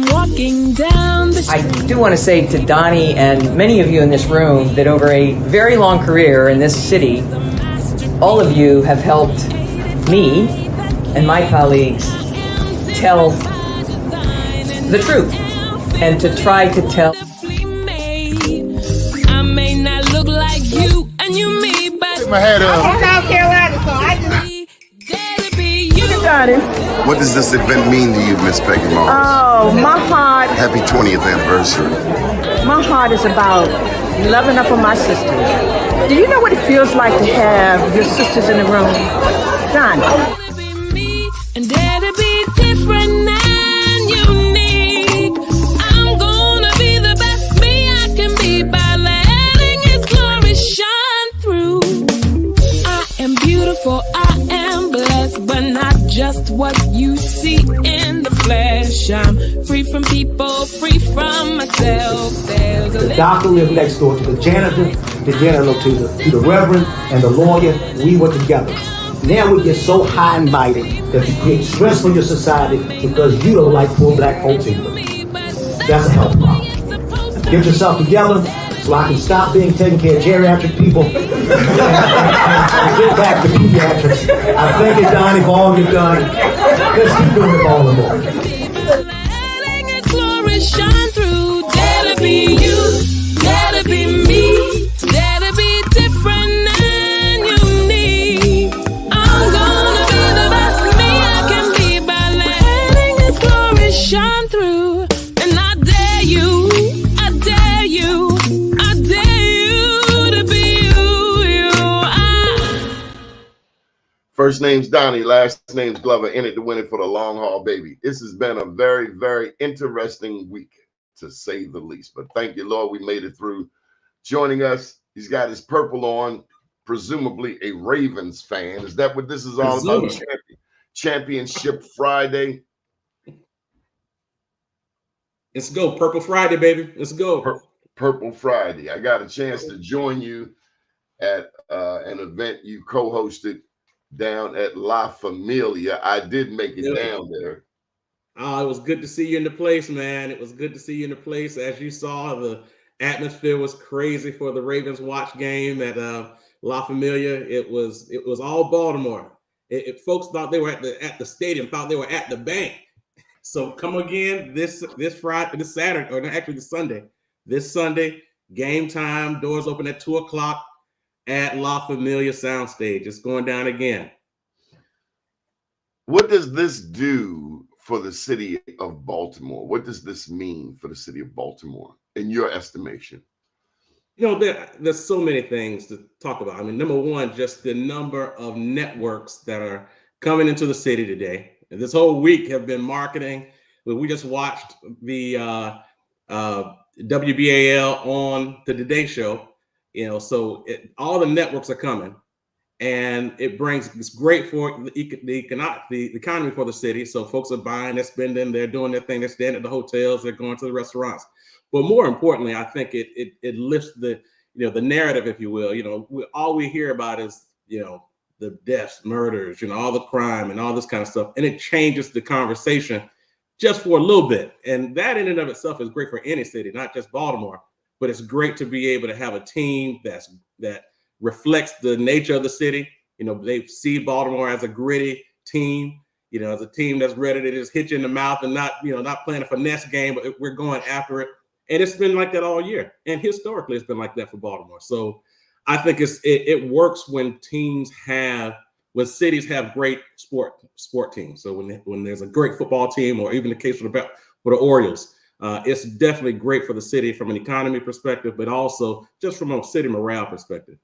I'm walking down the street. I do want to say to Doni and many of you in this room that over a very long career in this city, all of you have helped me and my colleagues tell the truth and to try to tell. I may not look like you and you me, but Put my hat up. I'm South Carolina, so I just... What does this event mean to you, Miss Peggy Morris? Oh, my heart, Happy 20th anniversary. my heart is about loving up on my sisters. Do you know what it feels like to have your sisters in the room? John. And that'll be different and unique. I'm gonna be the best me I can be by letting His glory shine through. I am beautiful, I am blessed, but not just what you see in the flesh. I'm free from people, free from myself. There's The doctor lived next door to the janitor to the reverend and the lawyer. We were together. Now we get so high and mighty that you create stress for your society because you don't like poor black folks either. That's a health problem. Get yourself together so I can stop being taking care of geriatric people and get back to pediatrics. I thank you, Doni, for all you've done. Let's keep doing it all the more. letting His glory shine through. That'll be you, that'll be me, that'll be different and unique. I'm gonna be the best me I can be by letting His glory shine through. And I dare you, I dare you, I dare you to be you. First name's Doni, last name's Glover, in it to win it for the long haul, baby. This has been a very, very interesting week, to say the least. But thank you, Lord, we made it through. Joining us, he's got his purple on, presumably a Ravens fan. Is that what this is all about? Championship Friday. Let's go. Purple Friday, baby. Let's go. Purple Friday. I got a chance to join you at an event you co-hosted down at La Familia. I did make it down there. It was good to see you in the place, man. It was good to see you in the place. As you saw, the atmosphere was crazy for the Ravens watch game at La Familia. It was all Baltimore. Folks thought they were at the stadium, thought they were at the bank. So come again this Friday, this Saturday, or actually this Sunday. This Sunday, game time, doors open at 2:00 at La Familia Soundstage. It's going down again. What does this do for the city of Baltimore? What does this mean for the city of Baltimore, in your estimation? You know, there's so many things to talk about. I mean, number one, just the number of networks that are coming into the city today. And this whole week have been marketing. We just watched the WBAL on the Today Show. You know, so all the networks are coming, and it's great for the economy for the city. So folks are buying, they're spending, they're doing their thing, they're staying at the hotels, they're going to the restaurants. But more importantly, I think it lifts the narrative, if you will. You know, all we hear about is the deaths, murders, all the crime and all this kind of stuff, and it changes the conversation just for a little bit. And that in and of itself is great for any city, not just Baltimore. But it's great to be able to have a team that reflects the nature of the city. They see Baltimore as a gritty team, as a team that's ready to just hit you in the mouth and not playing a finesse game, but we're going after it. And it's been like that all year. And historically, it's been like that for Baltimore. So I think it works when cities have great sport teams. So when there's a great football team, or even the case for the Orioles, it's definitely great for the city from an economy perspective, but also just from a city morale perspective.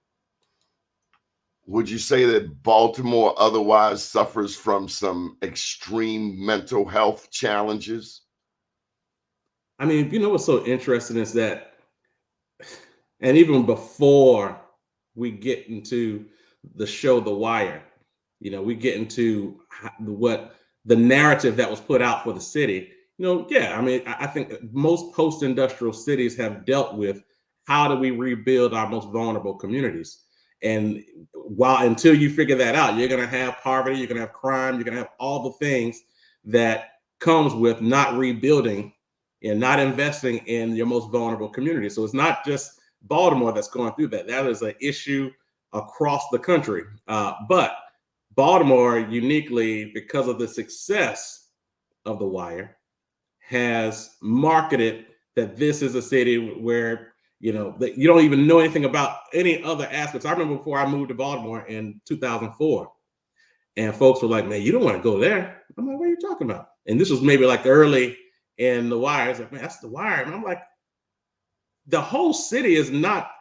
Would you say that Baltimore otherwise suffers from some extreme mental health challenges? I mean, what's so interesting is that, and even before we get into the show The Wire, we get into what the narrative that was put out for the city. I think most post-industrial cities have dealt with how do we rebuild our most vulnerable communities. And until you figure that out, you're going to have poverty, you're going to have crime, you're going to have all the things that comes with not rebuilding and not investing in your most vulnerable community. So it's not just Baltimore that's going through that. That is an issue across the country. But Baltimore, uniquely, because of the success of The Wire, has marketed that this is a city where, that you don't even know anything about any other aspects. I remember before I moved to Baltimore in 2004, and folks were like, man, you don't want to go there. I'm like, what are you talking about? And this was maybe like early in The Wire. It's like, man, that's The Wire. And I'm like, the whole city is not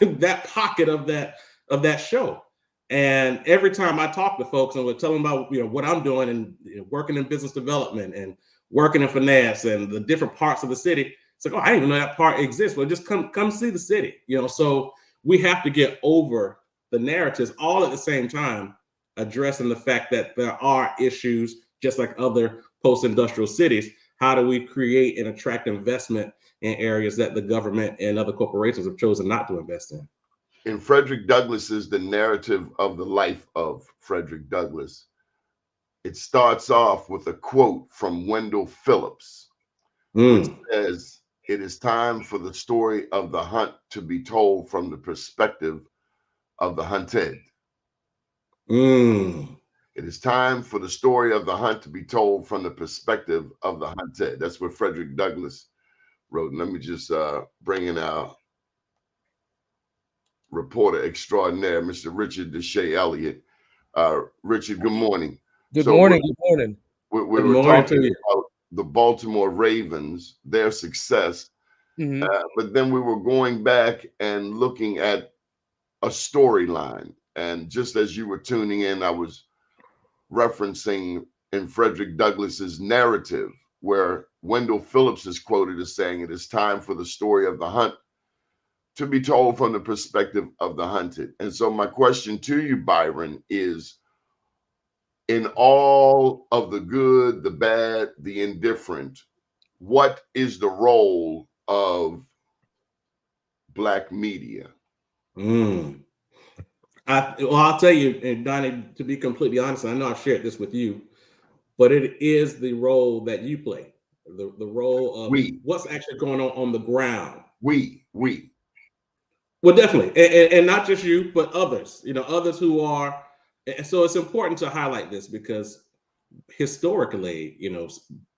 that pocket of that show. And every time I talk to folks and would tell them about what I'm doing and working in business development and working in finance and the different parts of the city, it's like, oh, I didn't even know that part exists. Well, just come see the city. So we have to get over the narratives all at the same time, addressing the fact that there are issues just like other post-industrial cities. How do we create and attract investment in areas that the government and other corporations have chosen not to invest in? In Frederick Douglass's The Narrative of the Life of Frederick Douglass, it starts off with a quote from Wendell Phillips, which says, "It is time for the story of the hunt to be told from the perspective of the hunted." It is time for the story of the hunt to be told from the perspective of the hunted. That's what Frederick Douglass wrote. And let me just bring in our reporter extraordinaire, Mr. Richard Deshay Elliott. Richard, good morning. Good morning. Good morning. We were talking about the Baltimore Ravens, their success, but then we were going back and looking at a storyline. And just as you were tuning in, I was referencing in Frederick Douglass's narrative, where Wendell Phillips is quoted as saying, "It is time for the story of the hunt to be told from the perspective of the hunted." And so my question to you, Byron, is, in all of the good, the bad, the indifferent, what is the role of Black media? I'll tell you, and Donnie, to be completely honest, I know I've shared this with you, but it is the role that you play, the role of what's actually going on the ground. Well, definitely, and not just you, but others. Others who are. And so it's important to highlight this because historically,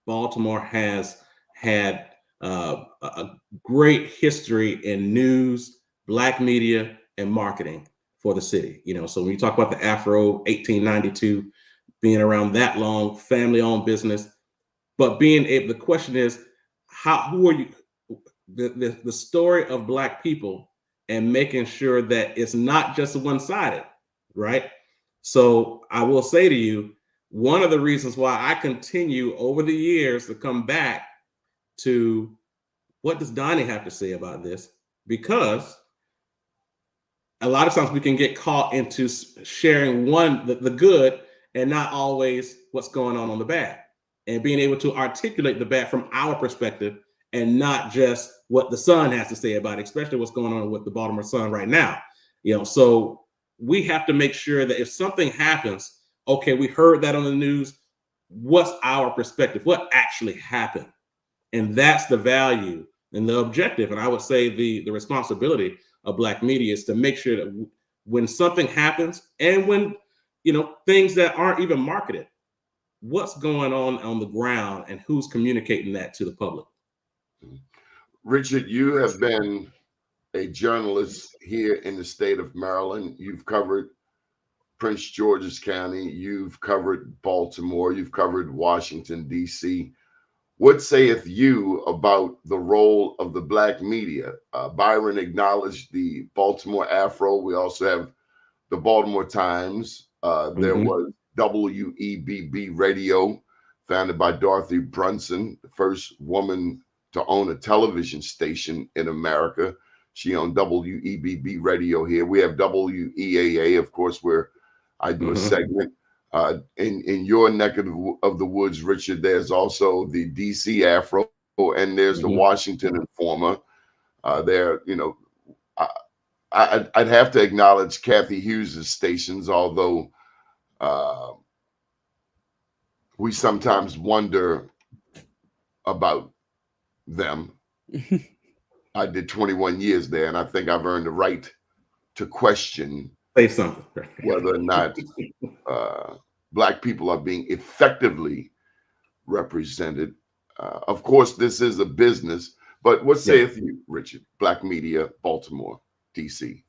Baltimore has had a great history in news, Black media, and marketing for the city. So when you talk about the Afro, 1892, being around that long, family-owned business, but being able, the question is, who are you? The story of Black people and making sure that it's not just one-sided, right? So I will say to you, one of the reasons why I continue over the years to come back to what does Doni have to say about this? Because a lot of times we can get caught into sharing the good and not always what's going on the bad, and being able to articulate the bad from our perspective and not just what the Sun has to say about it, especially what's going on with the Baltimore Sun right now. So we have to make sure that if something happens, okay, we heard that on the news, what's our perspective? What actually happened? And that's the value and the objective. And I would say the responsibility of Black media is to make sure that when something happens and when, things that aren't even marketed, what's going on the ground and who's communicating that to the public. Richard, you have been a journalist here in the state of Maryland. You've covered Prince George's County. You've covered Baltimore. You've covered Washington, D.C. What saith you about the role of the Black media? Byron acknowledged the Baltimore Afro. We also have the Baltimore Times. There was WEBB Radio, founded by Dorothy Brunson, the first woman to own a television station in America. She owned WEBB Radio here. We have WEAA, of course, where I do a segment. In your neck of the woods, Richard, there's also the DC Afro, and there's the Washington Informer. I'd have to acknowledge Kathy Hughes' stations, although we sometimes wonder about them. I did 21 years there, and I think I've earned the right to question Say something. whether or not Black people are being effectively represented. Of course, this is a business, but what saith you, Richard? Black media, Baltimore, DC.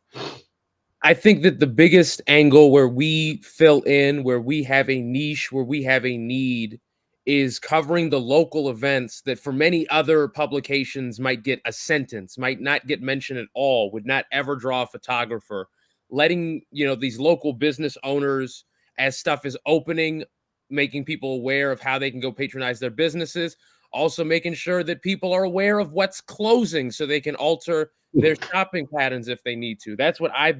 I think that the biggest angle where we fill in, where we have a niche, where we have a need, is covering the local events that for many other publications might get a sentence, might not get mentioned at all, would not ever draw a photographer. Letting, these local business owners, as stuff is opening, making people aware of how they can go patronize their businesses. Also making sure that people are aware of what's closing so they can alter their shopping patterns if they need to. That's what I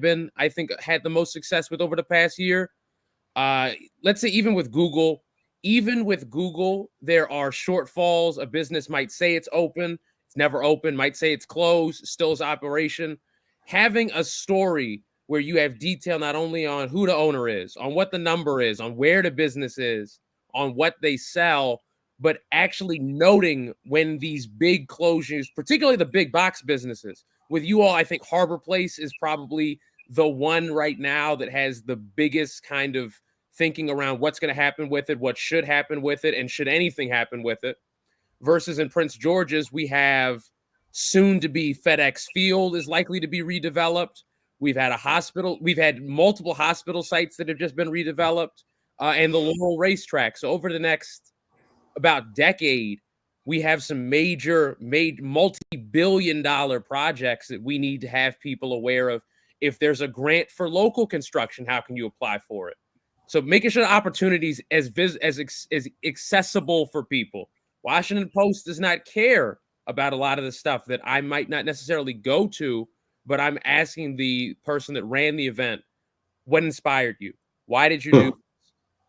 think, had the most success with over the past year. Let's say even with Google, there are shortfalls. A business might say it's open, it's never open, might say it's closed, still is operation. Having a story where you have detail not only on who the owner is, on what the number is, on where the business is, on what they sell, but actually noting when these big closures, particularly the big box businesses, with you all, I think Harbor Place is probably the one right now that has the biggest kind of thinking around what's going to happen with it, what should happen with it, and should anything happen with it. Versus in Prince George's, we have soon to be FedEx Field is likely to be redeveloped. We've had a hospital. We've had multiple hospital sites that have just been redeveloped, and the Laurel racetrack. So over the next about decade, we have some major multi-billion-dollar projects that we need to have people aware of. If there's a grant for local construction, how can you apply for it? So making sure the opportunities as accessible for people. Washington Post does not care about a lot of the stuff that I might not necessarily go to, but I'm asking the person that ran the event, what inspired you? Why did you do this?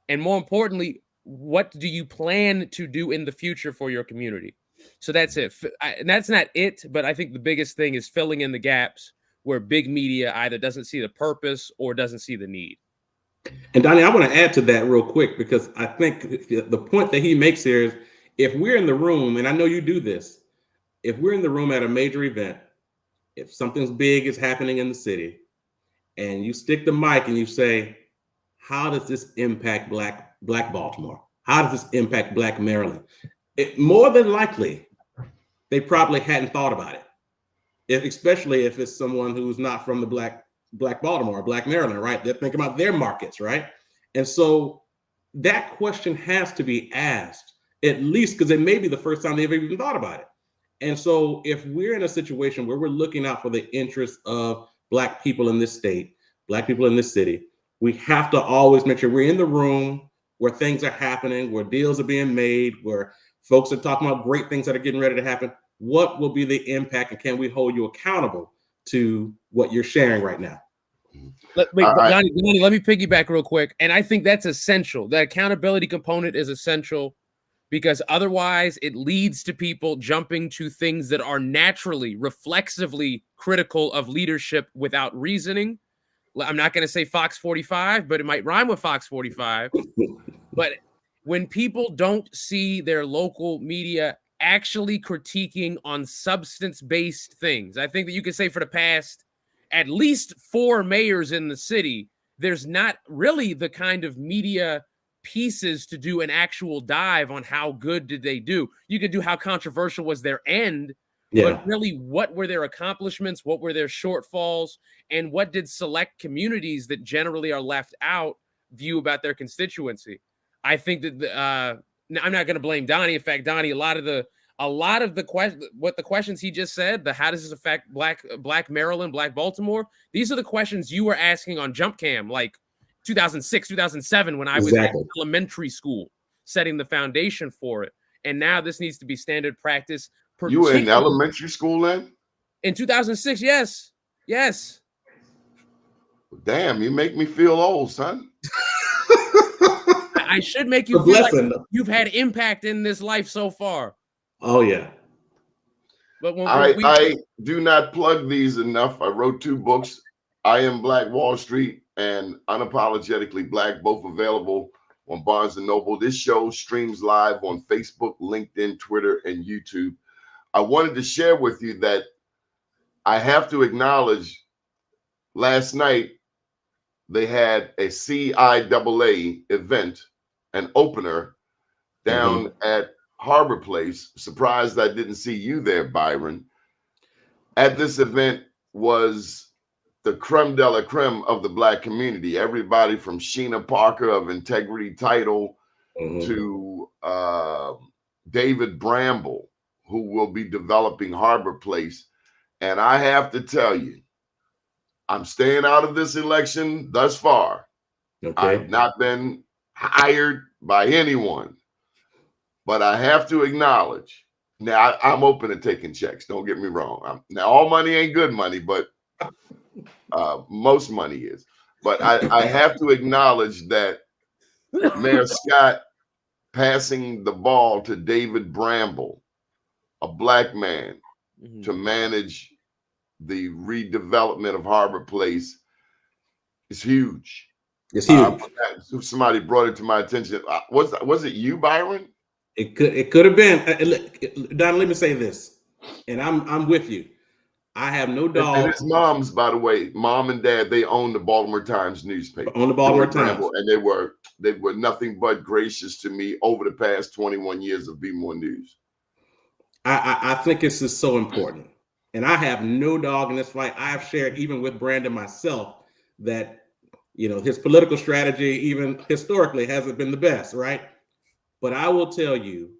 And more importantly, what do you plan to do in the future for your community? So that's it. And that's not it, but I think the biggest thing is filling in the gaps where big media either doesn't see the purpose or doesn't see the need. And Donnie, I want to add to that real quick, because I think the point that he makes here is, if we're in the room, and I know you do this, if we're in the room at a major event, if something's big is happening in the city, and you stick the mic and you say, how does this impact Black Baltimore? How does this impact Black Maryland? More than likely, they probably hadn't thought about it, especially if it's someone who's not from the Black Baltimore, Black Maryland, right? They're thinking about their markets, right? And so that question has to be asked, at least because it may be the first time they've even thought about it. And so if we're in a situation where we're looking out for the interests of Black people in this state, Black people in this city, we have to always make sure we're in the room where things are happening, where deals are being made, where folks are talking about great things that are getting ready to happen. What will be the impact, and can we hold you accountable to what you're sharing right now? Donnie, let me piggyback real quick. And I think that's essential. That accountability component is essential, because otherwise it leads to people jumping to things that are naturally, reflexively critical of leadership without reasoning. I'm not going to say Fox 45, but it might rhyme with Fox 45. But when people don't see their local media actually critiquing on substance-based things, I think that you could say for the past at least 4 mayors in the city, there's not really the kind of media pieces to do an actual dive on how good did they do. You could do how controversial was their end, but really what were their accomplishments, what were their shortfalls, and what did select communities that generally are left out view about their constituency. I think that I'm not going to blame Donnie. In fact, Donnie, a lot of the questions he just said, the how does this affect Black Maryland, Black Baltimore, these are the questions you were asking on Jump Cam, like 2006, 2007, when I was in elementary school, setting the foundation for it. And now this needs to be standard practice. You were in elementary school then? In 2006, yes. Yes. Damn, you make me feel old, son. I should make you feel like you've had impact in this life so far. Oh, yeah. But I do not plug these enough. I wrote 2 books, I Am Black Wall Street and Unapologetically Black, both available on Barnes & Noble. This show streams live on Facebook, LinkedIn, Twitter, and YouTube. I wanted to share with you that I have to acknowledge last night they had a CIAA event, an opener down at Harbor Place. Surprised I didn't see you there, Byron. At this event was the creme de la creme of the Black community. Everybody from Sheena Parker of Integrity Title to David Bramble, who will be developing Harbor Place. And I have to tell you, I'm staying out of this election thus far. I've not been hired by anyone, but I have to acknowledge, now I'm open to taking checks, don't get me wrong. Now all money ain't good money, but most money is. But I have to acknowledge that Mayor Scott passing the ball to David Bramble, a Black man, to manage the redevelopment of Harbor Place is huge. It's huge. Somebody brought it to my attention. Was it you, Byron? It could have been. Don, let me say this, and I'm with you. I have no dog. And his mom's, by the way, mom and dad, they own the Baltimore Times newspaper. On the Baltimore Times. And they were nothing but gracious to me over the past 21 years of Be More News. I think this is so important. And I have no dog in this fight. I have shared even with Brandon myself that, his political strategy, even historically, hasn't been the best, right? But I will tell you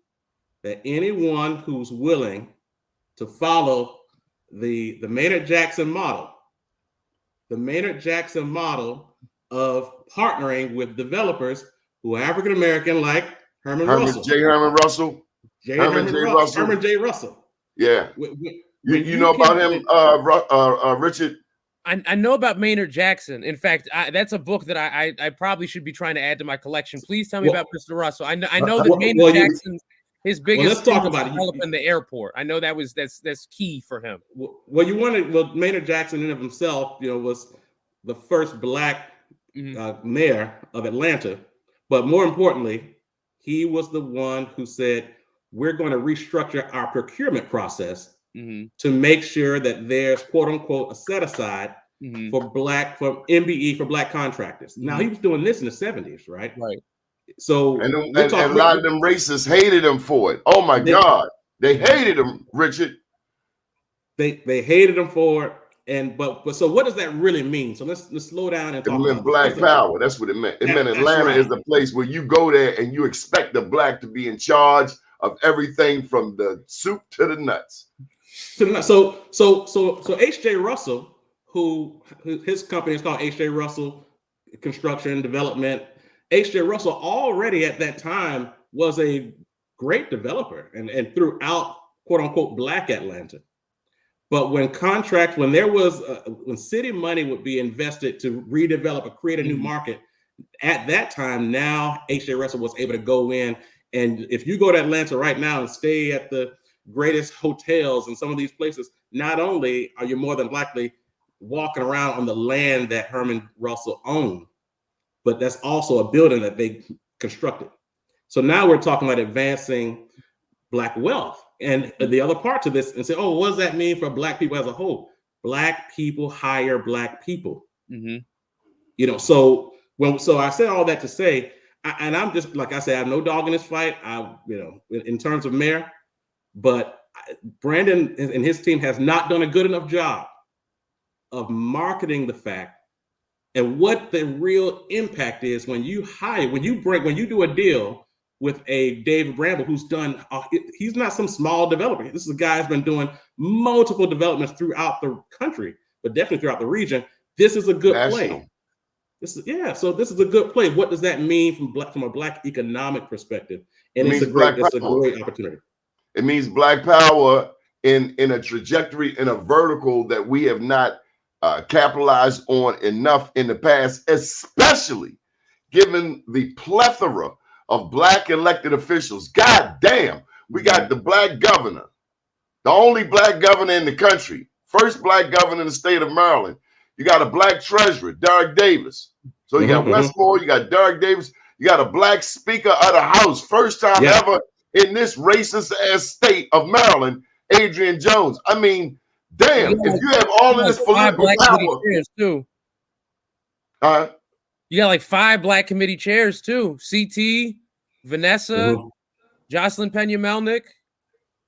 that anyone who's willing to follow the Maynard Jackson model of partnering with developers who are African American, like Herman Russell. Herman J. Russell. Yeah. You know about him, Richard? I know about Maynard Jackson. In fact, that's a book that I probably should be trying to add to my collection. Please tell me about Mr. Russell. I know that Maynard Jackson, his biggest let's talk about it. Developing the airport. I know that's key for him. Maynard Jackson in of himself, was the first Black mayor of Atlanta. But more importantly, he was the one who said, we're going to restructure our procurement process to make sure that there's quote unquote a set aside for MBE for Black contractors. Now he was doing this in the 70s, right? Right. So and a lot of them racists hated him for it. Oh my God, they hated him, Richard. They hated him for it. But so what does that really mean? So let's slow down and talk about Black power. That's what it meant. It meant Atlanta is the place where you go there and you expect the Black to be in charge of everything from the soup to the nuts. So H.J. Russell, who his company is called H.J. Russell Construction Development. H.J. Russell already at that time was a great developer and throughout quote unquote Black Atlanta. But when city money would be invested to redevelop or create a new market, at that time, now H.J. Russell was able to go in. And if you go to Atlanta right now and stay at the greatest hotels in some of these places, not only are you more than likely walking around on the land that Herman Russell owned, but that's also a building that they constructed. So now we're talking about advancing Black wealth. And the other part to this and say, oh, what does that mean for Black people as a whole? Black people hire Black people. So I said all that to say, and I'm just, like I said, I have no dog in this fight, in terms of mayor, but Brandon and his team has not done a good enough job of marketing the fact and what the real impact is when you do a deal with a David Bramble, who's done, he's not some small developer. This is a guy who's been doing multiple developments throughout the country, but definitely throughout the region. This is a good play. So this is a good play. What does that mean from a Black economic perspective? And it's a great opportunity. It means Black power in a trajectory, in a vertical that we have not capitalized on enough in the past, especially given the plethora of Black elected officials. God damn, we got the Black governor, the only Black governor in the country, first Black governor in the state of Maryland. You got a Black treasurer, Derek Davis. So you got Westmore, you got Derek Davis, you got a Black speaker of the House, first time ever in this racist ass state of Maryland. Adrian Jones. I mean, damn, if you have all of this political power. Too. You got like 5 black committee chairs too. CT, Vanessa, Jocelyn Pena-Melnick.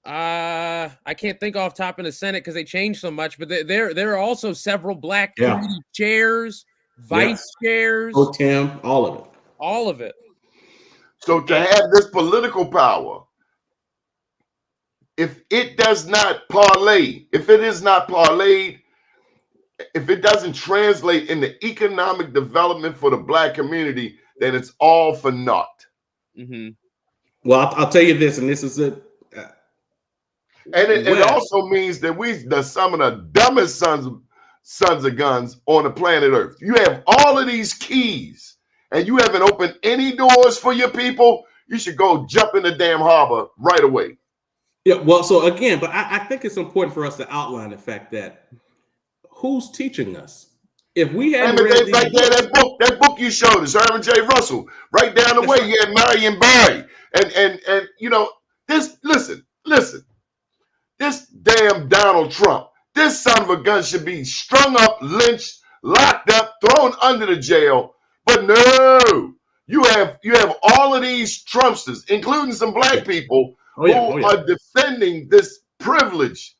I can't think off top in the Senate because they changed so much, but there are also several black committee chairs, vice chairs. Oh, Tim, all of it. All of it. So to have this political power, if it does not parlay, if it is not parlayed, if it doesn't translate into economic development for the black community, then it's all for naught. Well, I'll tell you this, and this is it. And it also means that we're some of the dumbest sons of guns on the planet Earth. You have all of these keys, and you haven't opened any doors for your people. You should go jump in the damn harbor right away. Yeah, well, so again, but I think it's important for us to outline the fact that who's teaching us? If we had that book you showed us, Herman J. Russell, right down the way, you had Marion Barry, and you know this. Listen, this damn Donald Trump, this son of a gun should be strung up, lynched, locked up, thrown under the jail. But no, you have all of these Trumpsters, including some black people, who are defending this privileged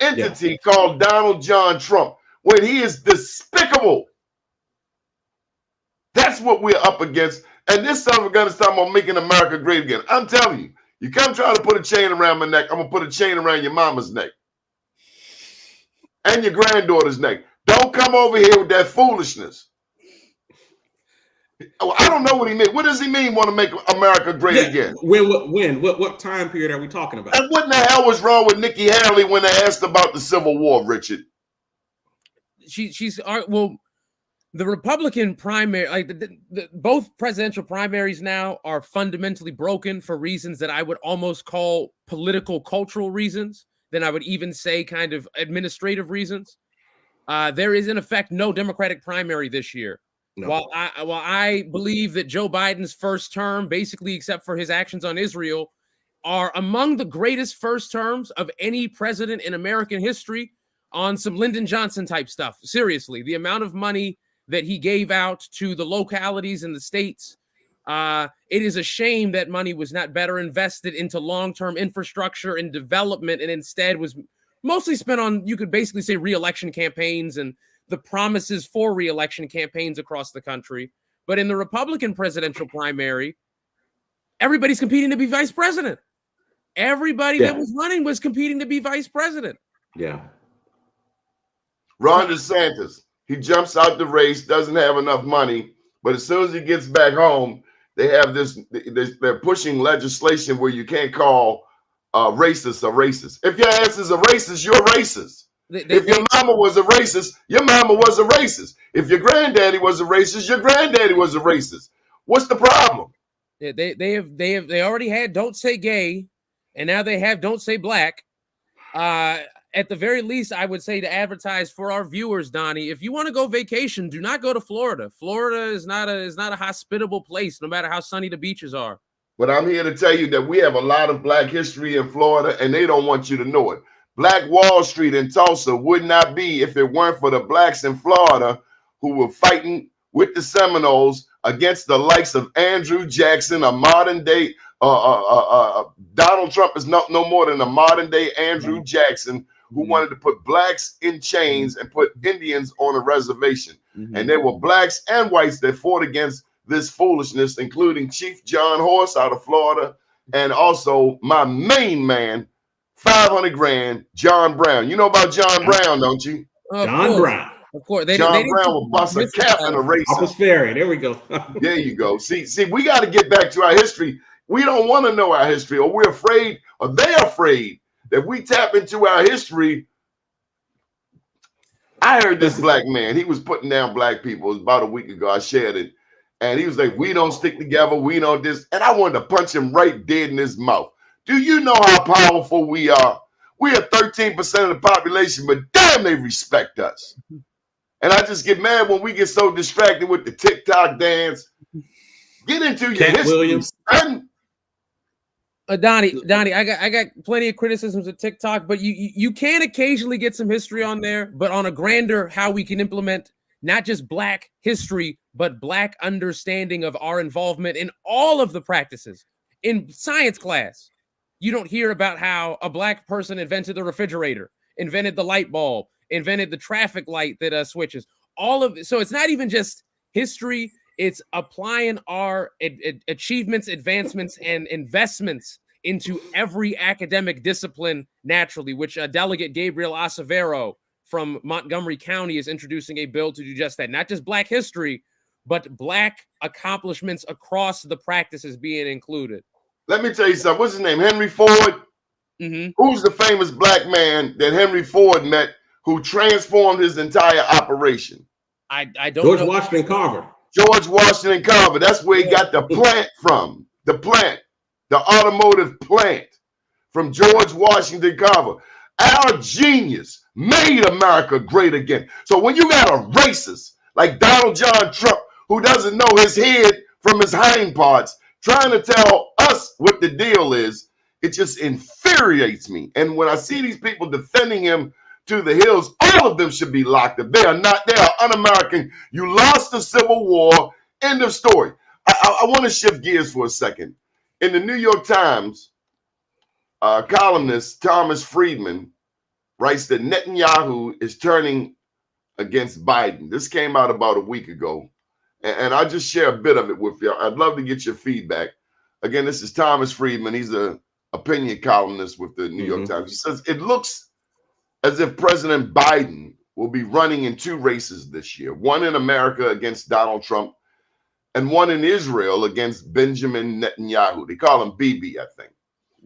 entity called Donald John Trump, when he is despicable. That's what we're up against. And this son of a gun is talking about making America great again. I'm telling you, you come try to put a chain around my neck, I'm going to put a chain around your mama's neck and your granddaughter's neck. Don't come over here with that foolishness. I don't know what he meant. What does he mean, want to make America great again? What time period are we talking about? And what in the hell was wrong with Nikki Haley when they asked about the Civil War, Richard? She's well, the Republican primary, like both presidential primaries now are fundamentally broken for reasons that I would almost call political cultural reasons. Then I would even say kind of administrative reasons. There is in effect no Democratic primary this year. No. While I believe that Joe Biden's first term, basically except for his actions on Israel, are among the greatest first terms of any president in American history on some Lyndon Johnson type stuff. Seriously, the amount of money that he gave out to the localities and the states, it is a shame that money was not better invested into long-term infrastructure and development and instead was mostly spent on, you could basically say, re-election campaigns and the promises for re-election campaigns across the country. But in the Republican presidential primary, everybody's competing to be vice president. Everybody that was running was competing to be vice president. Yeah. Ron DeSantis, he jumps out the race, doesn't have enough money, but as soon as he gets back home, they have they're pushing legislation where you can't call racist a racist. If your ass is a racist, you're a racist. If your mama was a racist, your mama was a racist. If your granddaddy was a racist, your granddaddy was a racist. What's the problem? Yeah, they already had Don't Say Gay, and now they have Don't Say Black. At the very least, I would say to advertise for our viewers, Donnie, if you want to go vacation, do not go to Florida. Florida is not a hospitable place, no matter how sunny the beaches are. But I'm here to tell you that we have a lot of black history in Florida, and they don't want you to know it. Black Wall Street in Tulsa would not be if it weren't for the blacks in Florida who were fighting with the Seminoles against the likes of Andrew Jackson, a modern day Donald Trump is no more than a modern day Andrew Jackson who wanted to put blacks in chains and put Indians on a reservation. And there were blacks and whites that fought against this foolishness, including Chief John Horse out of Florida, and also my main man, 500 grand, John Brown. You know about John Brown, don't you? John Brown. Of course. John Brown will bust a cap in a race. Office Ferry. There we go. There you go. See, we got to get back to our history. We don't want to know our history, or we're afraid, or they're afraid that we tap into our history. I heard this black man, he was putting down black people. It was about a week ago. I shared it. And he was like, we don't stick together. We don't this. And I wanted to punch him right dead in his mouth. Do you know how powerful we are? We are 13% of the population, but damn, they respect us. And I just get mad when we get so distracted with the TikTok dance. Get into your history, son. Donnie, I got plenty of criticisms of TikTok, but you can occasionally get some history on there, but on a grander how we can implement not just Black history, but Black understanding of our involvement in all of the practices. In science class, you don't hear about how a Black person invented the refrigerator, invented the light bulb, invented the traffic light that switches. All of it. So it's not even just history. It's applying our achievements, advancements, and investments into every academic discipline naturally, which Delegate Gabriel Acevedo from Montgomery County is introducing a bill to do just that. Not just Black history, but Black accomplishments across the practices being included. Let me tell you something. What's his name? Henry Ford? Mm-hmm. Who's the famous Black man that Henry Ford met who transformed his entire operation? I don't George know. Washington Carver. George Washington Carver. That's where he got the plant from. The plant, the automotive plant from George Washington Carver. Our genius made America great again. So when you got a racist like Donald John Trump who doesn't know his head from his hind parts trying to tell us what the deal is, it just infuriates me. And when I see these people defending him to the hills, all of them should be locked up. They are un-American. You lost the Civil War. End of story. I want to shift gears for a second. In the New York Times, columnist Thomas Friedman writes that Netanyahu is turning against Biden. This came out about a week ago, and I'll just share a bit of it with you. I'd love to get your feedback. Again, this is Thomas Friedman. He's an opinion columnist with the New York Times. He says, it looks as if President Biden will be running in two races this year, one in America against Donald Trump and one in Israel against Benjamin Netanyahu. They call him Bibi, I think.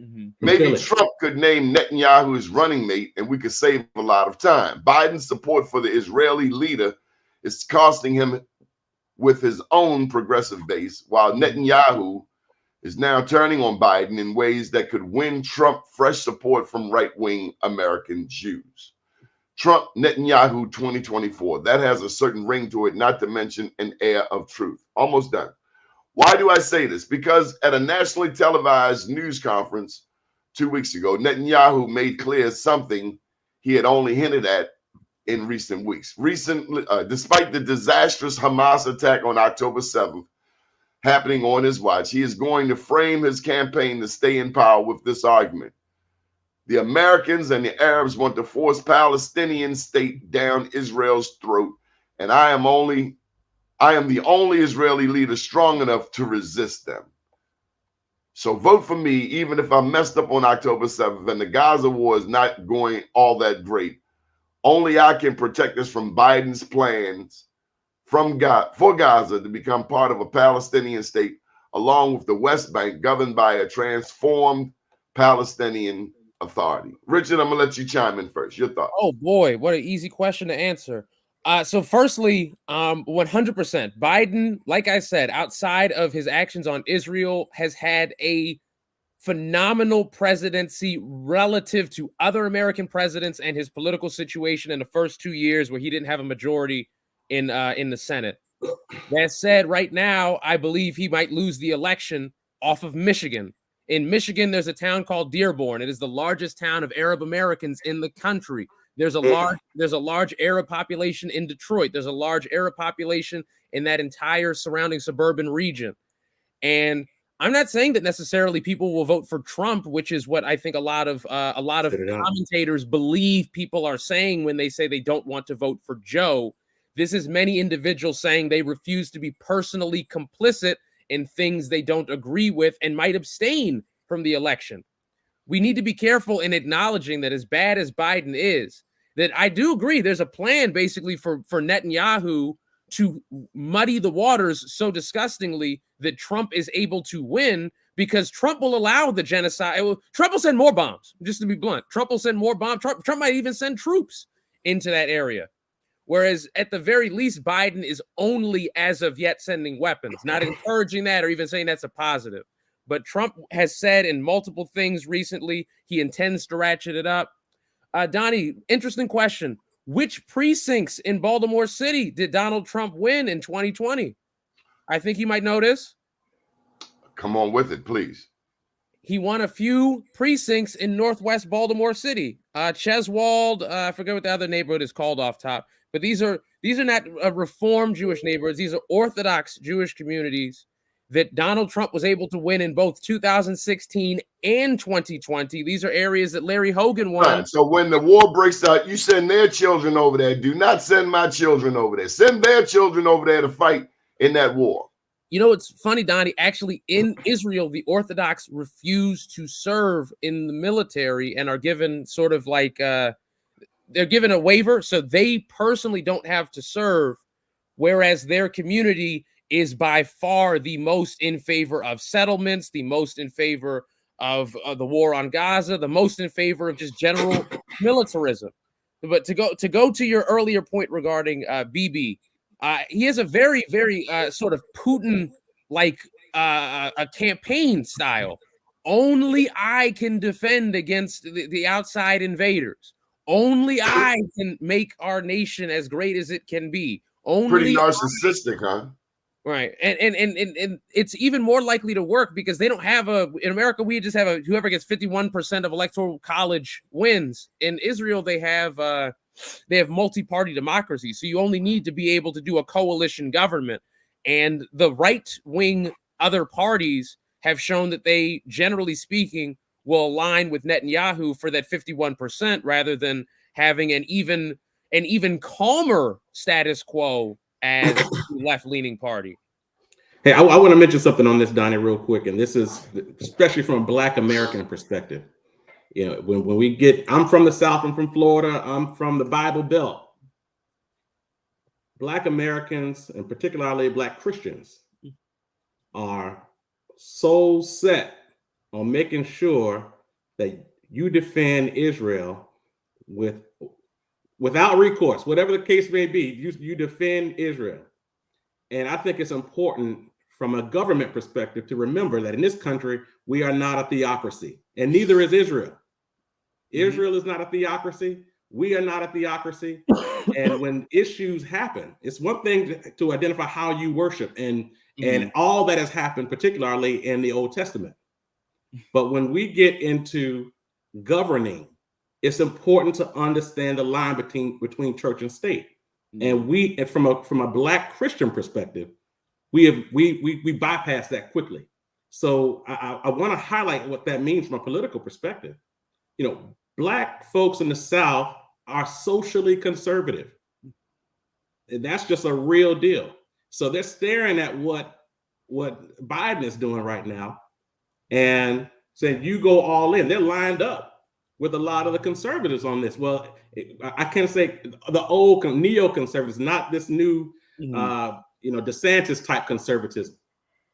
Mm-hmm. Maybe Trump could name Netanyahu his running mate and we could save a lot of time. Biden's support for the Israeli leader is costing him with his own progressive base, while Netanyahu is now turning on Biden in ways that could win Trump fresh support from right-wing American Jews. Trump, Netanyahu 2024. That has a certain ring to it, not to mention an air of truth. Almost done. Why do I say this? Because at a nationally televised news conference 2 weeks ago, Netanyahu made clear something he had only hinted at in recent weeks. Recently, despite the disastrous Hamas attack on October 7th, happening on his watch, he is going to frame his campaign to stay in power with this argument. The Americans and the Arabs want to force Palestinian state down Israel's throat, and I am the only Israeli leader strong enough to resist them. So vote for me, even if I messed up on October 7th and the Gaza war is not going all that great. Only I can protect us from Biden's plans for Gaza to become part of a Palestinian state, along with the West Bank governed by a transformed Palestinian authority. Richard, I'm gonna let you chime in first. Your thoughts? Oh boy, what an easy question to answer. So firstly, 100%. Biden, like I said, outside of his actions on Israel, has had a phenomenal presidency relative to other American presidents and his political situation in the first 2 years where he didn't have a majority in the Senate. That said, right now, I believe he might lose the election off of Michigan. In Michigan, there's a town called Dearborn. It is the largest town of Arab Americans in the country. There's a large Arab population in Detroit. There's a large Arab population in that entire surrounding suburban region. And I'm not saying that necessarily people will vote for Trump, which is what I think a lot of commentators believe people are saying when they say they don't want to vote for Joe. This is many individuals saying they refuse to be personally complicit in things they don't agree with and might abstain from the election. We need to be careful in acknowledging that as bad as Biden is, that I do agree there's a plan basically for Netanyahu to muddy the waters so disgustingly that Trump is able to win, because Trump will allow the genocide. Trump will send more bombs, just to be blunt. Trump will send more bombs. Trump might even send troops into that area. Whereas at the very least, Biden is only as of yet sending weapons, not encouraging that or even saying that's a positive. But Trump has said in multiple things recently, he intends to ratchet it up. Donnie, interesting question. Which precincts in Baltimore City did Donald Trump win in 2020? I think you might know this. Come on with it, please. he won a few precincts in Northwest Baltimore City. Cheswold, I forget what the other neighborhood is called off top, but these are not Reformed Jewish neighborhoods. These are Orthodox Jewish communities that Donald Trump was able to win in both 2016 and 2020. These are areas that Larry Hogan won. Right. So when the war breaks out, you send their children over there. Do not send my children over there. Send their children over there to fight in that war. You know, it's funny, Donnie, actually in Israel, the Orthodox refuse to serve in the military and are given sort of like, they're given a waiver. So they personally don't have to serve, whereas their community is by far the most in favor of settlements, the most in favor of the war on Gaza, the most in favor of just general militarism. But to go to your earlier point regarding Bibi, he has a very, very sort of Putin-like a campaign style. Only I can defend against the outside invaders. Only I can make our nation as great as it can be. Only pretty narcissistic, huh? Right. And it's even more likely to work because they don't have in America, we just have whoever gets 51% of electoral college wins. In Israel, they have multi-party democracy. So you only need to be able to do a coalition government. And the right-wing other parties have shown that they, generally speaking, will align with Netanyahu for that 51% rather than having an even calmer status quo as the left-leaning party. Hey, I want to mention something on this, Donnie, real quick, and this is especially from a Black American perspective. You know, when we get, I'm from the South, I'm from Florida, I'm from the Bible Belt. Black Americans, and particularly Black Christians, are so set on making sure that you defend Israel without recourse, whatever the case may be. You defend Israel. And I think it's important from a government perspective to remember that in this country, we are not a theocracy, and neither is Israel. Israel is not a theocracy. We are not a theocracy. And when issues happen, it's one thing to identify how you worship and all that has happened, particularly in the Old Testament. But when we get into governing, it's important to understand the line between church and state. And from a Black Christian perspective, we bypass that quickly. So I want to highlight what that means from a political perspective. You know, Black folks in the South are socially conservative. And that's just a real deal. So they're staring at what Biden is doing right now and saying, you go all in. They're lined up with a lot of the conservatives on this. Well, I can say the old neoconservatives, not this new, DeSantis type conservatism.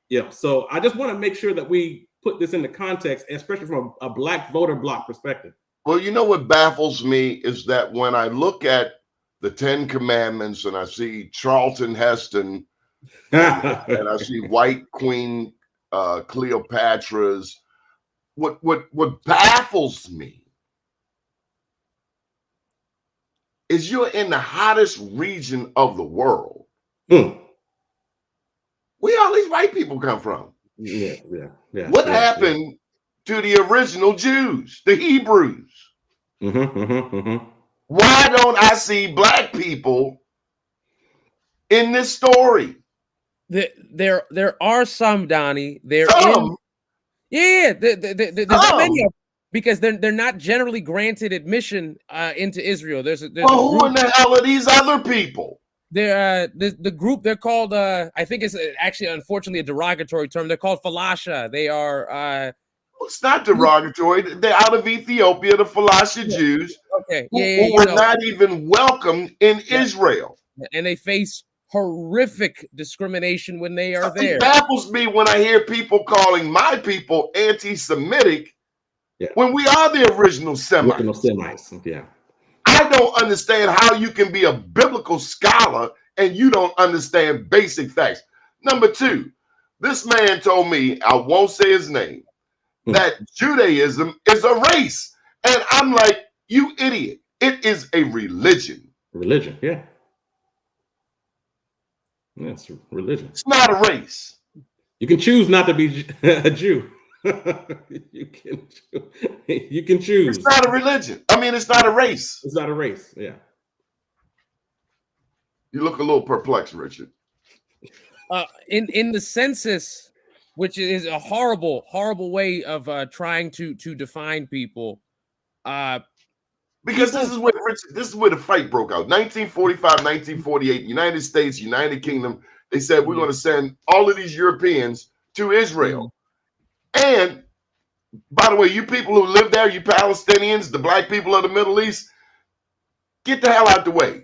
Yeah. So I just want to make sure that we put this into context, especially from a Black voter bloc perspective. Well, you know what baffles me is that when I look at the 10 Commandments and I see Charlton Heston and I see White Queen Cleopatra's, what baffles me is you're in the hottest region of the world. Where all these white people come from? What happened to the original Jews, the Hebrews? Why don't I see Black people in this story? There are some, Donnie. There's Some? not many of them, because they're not generally granted admission into Israel. There's well, who in the hell are these other people? They're the group. They're called. I think it's actually, unfortunately, a derogatory term. They're called Falasha. They are. It's not derogatory. They're out of Ethiopia, the Falasha Jews, who were not even welcome in Israel. And they face horrific discrimination when they are there. It baffles me when I hear people calling my people anti-Semitic when we are the original Semites. Yeah. I don't understand how you can be a biblical scholar and you don't understand basic facts. Number two, this man told me, I won't say his name, that Judaism is a race. And I'm like, you idiot. It is a religion. Religion, yeah. It's religion. It's not a race. You can choose not to be a Jew. you can choose. It's not a religion. I mean, it's not a race. It's not a race. Yeah. You look a little perplexed, Richard. In the census, which is a horrible way of trying to define people. Because this is where the fight broke out. 1945, 1948, United States, United Kingdom. They said we're going to send all of these Europeans to Israel. And by the way, you people who live there, you Palestinians, the black people of the Middle East, get the hell out the way.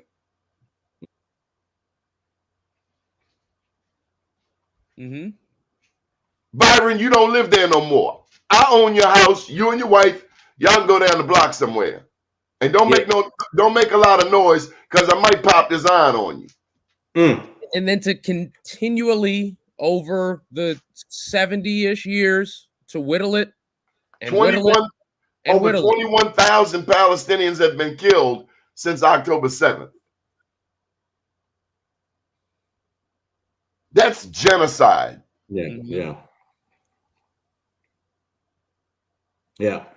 Byron, you don't live there no more. I own your house. You and your wife, y'all can go down the block somewhere, and don't make a lot of noise because I might pop this iron on you. And then to continually over the 70-ish years to whittle it and whittle it. And over 21,000 Palestinians have been killed since October 7th. That's genocide. Yeah.